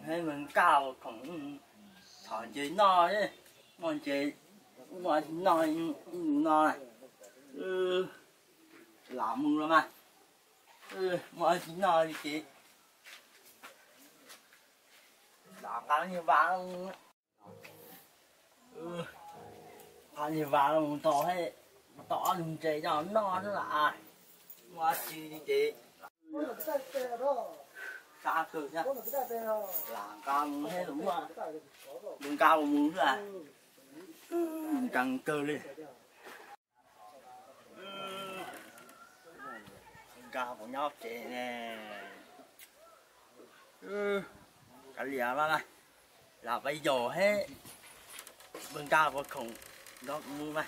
hay mình cao cũng thọ chị no đấy ngon chị ngoài no này làm mừng lắm à ngoài chị no đi chị làm cái như vàng luôn ăn như vàng luôn to hết to luôn chị cho nó là ai ngoài chị đi chị cao cử nhá làm cao hết đúng không đừng cao muốn là càng cơ lên cao của nhóc chị nè cái gì mà này là bây giờ hết bên cao của khủng nó mua này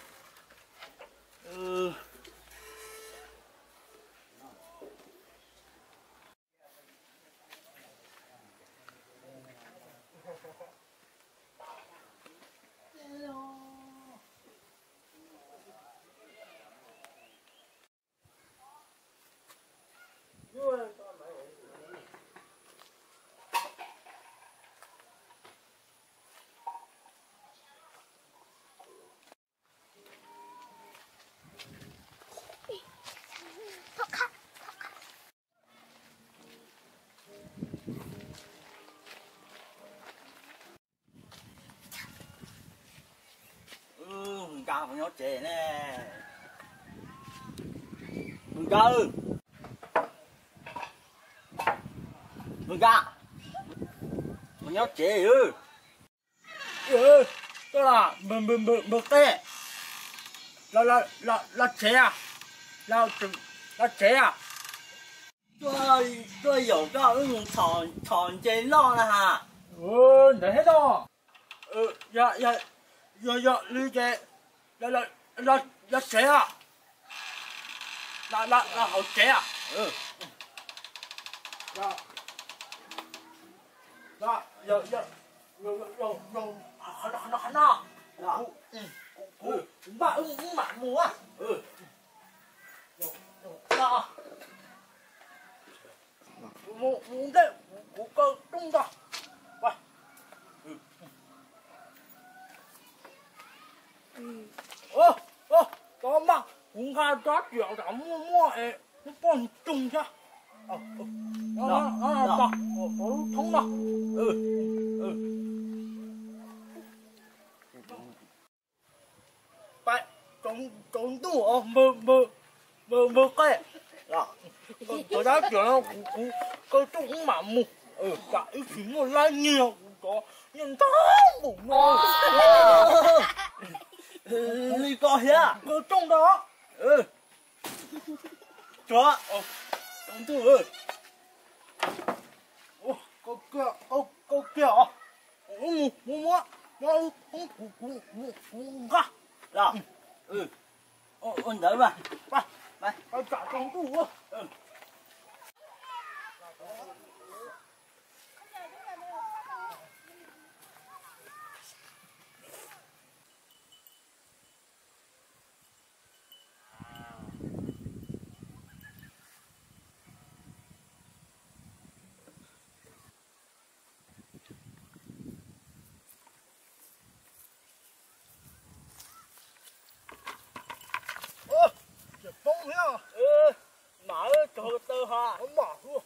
cao của nhóc trẻ nè mừng ca ơi mừng ca của nhóc trẻ ơi tức là mừng tê là trẻ à là trẻ à tôi有个厂钱弄了哈你喺度你嘅一寫啊，嗱後寫啊，嗱又很啊，唔麻木啊，嗱，我個中的，喂。có mà cũng ra chót rượu đã mua nó còn trùng chứ nó thông đó vậy trống tủ mơ cái tôi đã kiểu nó cái trống mà mù cả ý kiến một lai nhiều có nhưng thắng bụng rồi đi coi nhá có trong đó chó trống tủ ơi có kia mua không cả rồi ôn đỡ màไปจับตรงตู้bông nha mở cho tơ hoa mở luôn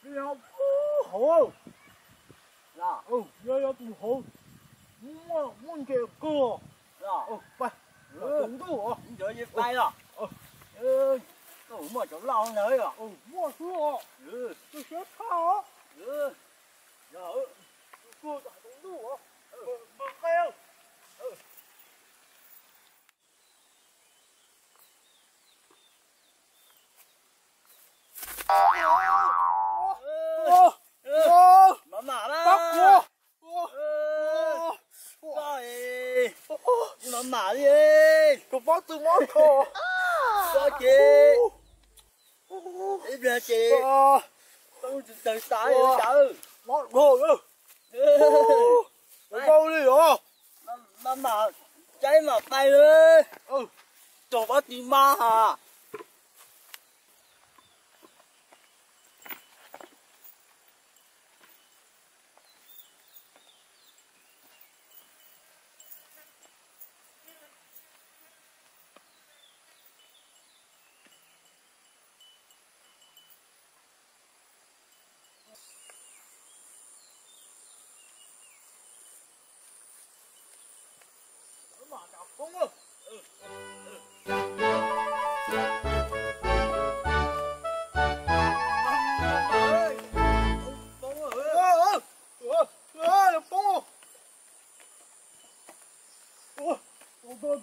đi học hồ là giờ tụ hồ muốn chơi cờ làไปtrốngตู้chơi gì tay rồi tủ mà chỗ lâu nữa rồi mua xưa tôi sẽ thao rồi cô tại trốngตู้bơ keo mà đó bắt mà mà đi cô bắt tôi món thò cho chị đi về chị Trời sai rồi trời. Nó rồi ơi. Bao đi hả? Mà cháy mà bay ơi. Ừ. Trời bắt đi ma hả? Mà đọc không ơi.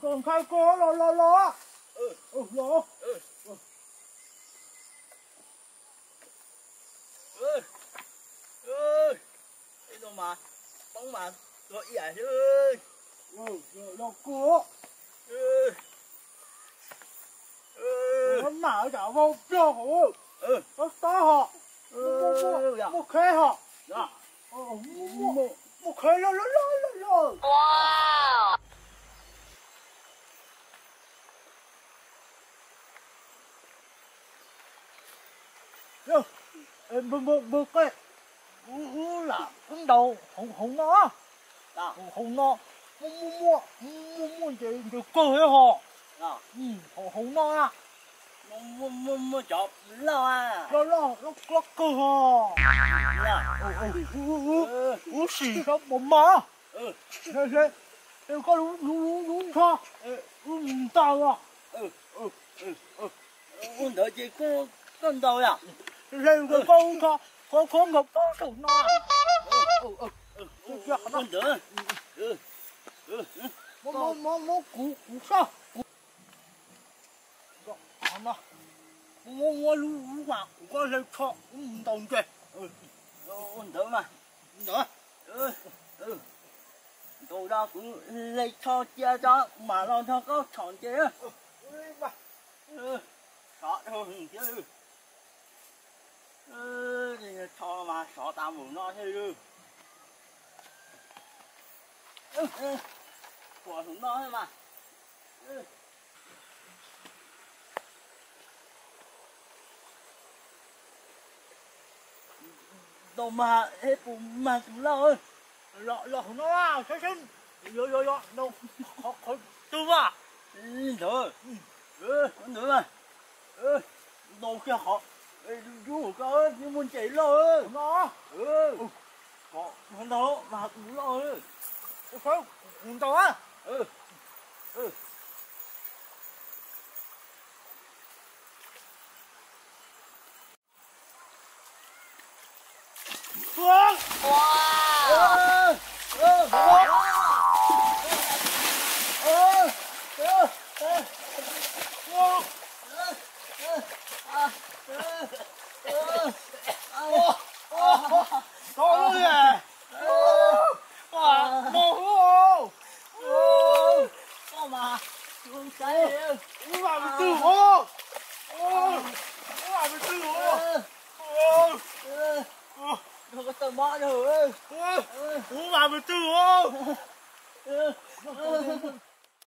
Còn khai cô lo lo. Lo. Cái đâu mà bóng mà gọi ỉa chứ ơi. Lo cô. Nó mở cả vô cho hổ. Nó to họ. Một khế họ. Một khế lo. Wow! Bơ cái là con đầu hồng nó hồng nó mua gì cơ ấy họ hồng nó à Mua chọc lo à. nó cơ họ xì sao bấm má thế có đúng sao tao à Con đợi chị con đâu à? lên cái con sao con gặp có sầu nó Con đợi. Nó củ sao nó lú mà có lên cho đồng kì Con đợi mà. nữa Tôi đó cũng lấy cho chia cho mà lo cho có chọn chế. Sợ thôi chứ. Thì cho mà sợ tao mù nó chứ. Của chúng nó thôi mà. Đâu mà hết bụng mà chúng nó ơi. lọ nó à thế xin yo đâu khó tư à Được. Con được mà. Đâu kia họ. Chú có nhưng muốn chạy lo. nó Có con đâu mà cũng lo. không không đâu á Phương Wow! Thôi luôn à đồ luôn Có mà không cháy. Uống vào mình tư hô uống vào mình tư hô Không có tờ mõ đâu ơi. uống vào mình tư hô